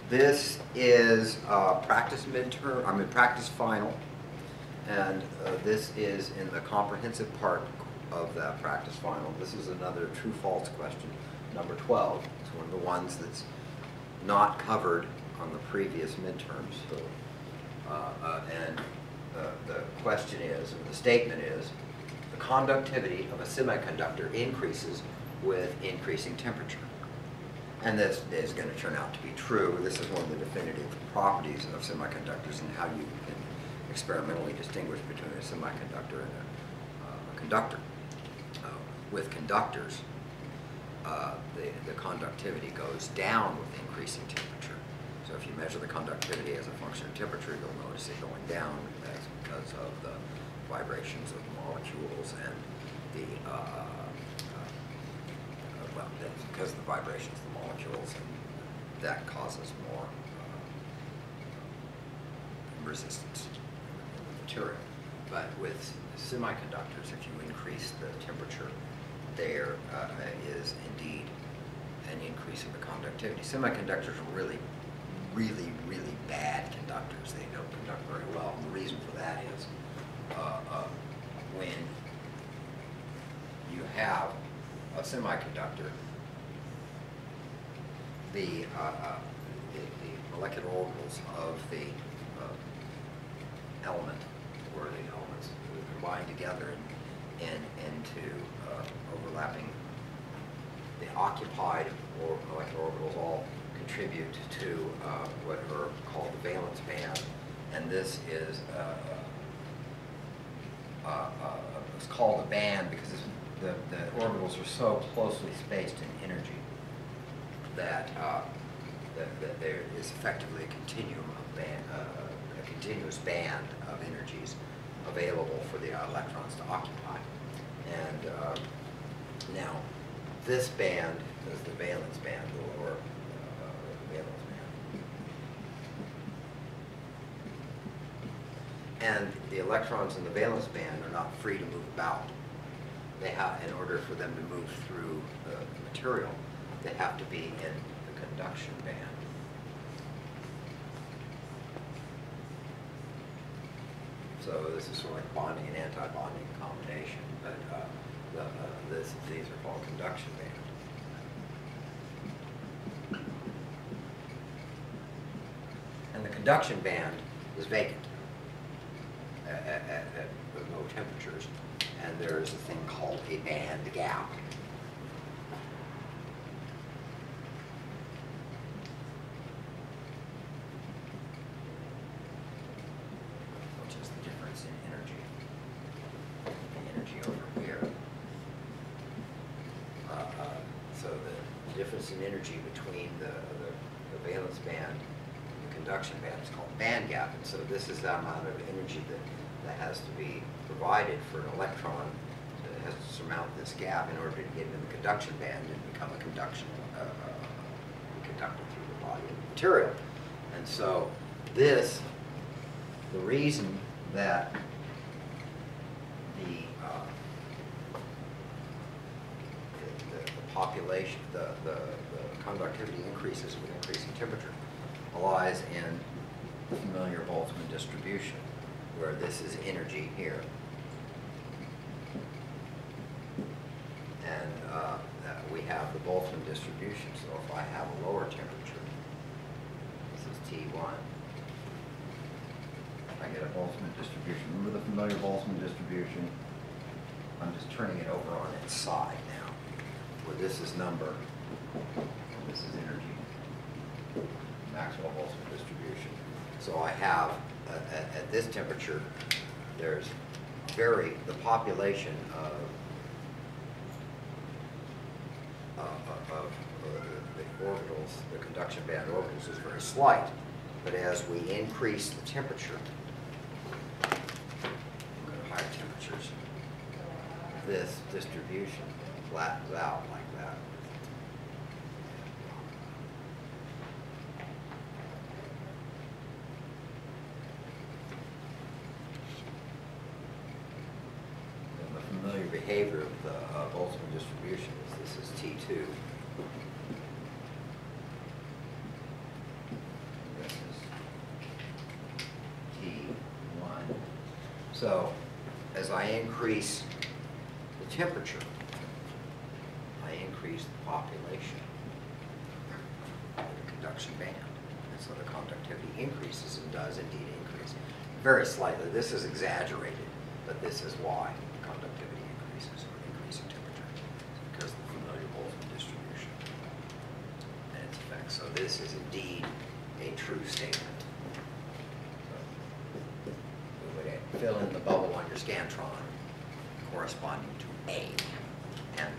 This is practice midterm, practice final, and this is in the comprehensive part of that practice final. This is another true-false question, number 12. It's one of the ones that's not covered on the previous midterms. So, and the question is, or the statement is, the conductivity of a semiconductor increases with increasing temperature. And this is going to turn out to be true. This is one of the definitive properties of semiconductors and how you can experimentally distinguish between a semiconductor and a conductor. With conductors, the conductivity goes down with increasing temperature. So if you measure the conductivity as a function of temperature, you'll notice it going down. That's because of the vibrations of the molecules and the well, that's because of the vibrations of the molecules, and that causes more resistance in the material. But with semiconductors, if you increase the temperature, there is indeed an increase in the conductivity. Semiconductors are really bad conductors. They don't conduct very well. And the reason for that is when you have a semiconductor, the molecular orbitals of the element, or the elements, combine together and into overlapping. The occupied or molecular orbitals all contribute to what are called the valence band, and this is it's called a band because the orbitals are so closely spaced in energy that that there is effectively a continuum of band, a continuous band of energies available for the electrons to occupy. And now, this band is the valence band, the lower valence band. And the electrons in the valence band are not free to move about. They have, in order for them to move through the material, they have to be in the conduction band. So this is sort of like bonding and anti-bonding combination, but these are called conduction band. And the conduction band is vacant at low temperatures, and there is a thing called a band gap. Which is the difference in energy. The energy over here. So the difference in energy between the valence band and the conduction band is called band gap, and so this is the amount of energy that has to be provided for an electron that has to surmount this gap in order to get into the conduction band and become a conductor through the body of the material. And so this, the reason that the population, the conductivity increases with increasing temperature lies in the familiar Boltzmann distribution, where this is energy here. And we have the Boltzmann distribution, so if I have a lower temperature, this is T1, I get a Boltzmann distribution. Remember the familiar Boltzmann distribution? I'm just turning it over on its side now, where this is number, and this is energy. Maxwell Boltzmann distribution. So I have, at this temperature, there's the population of the orbitals, the conduction band orbitals, is very slight. But as we increase the temperature, go to higher temperatures, this distribution flattens out like that. And the familiar behavior of the Boltzmann distribution is this is T2. So as I increase the temperature, I increase the population of the conduction band. And so the conductivity increases and does indeed increase. Very slightly. This is exaggerated, but this is why the conductivity increases with increasing temperature. It's because of the familiar Boltzmann distribution and its effects. So this is indeed a true statement. So we would fill in the bubble on your Scantron corresponding to A, and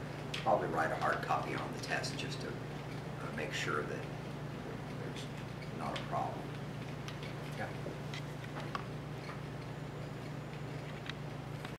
probably write a hard copy on the test just to make sure that there's not a problem.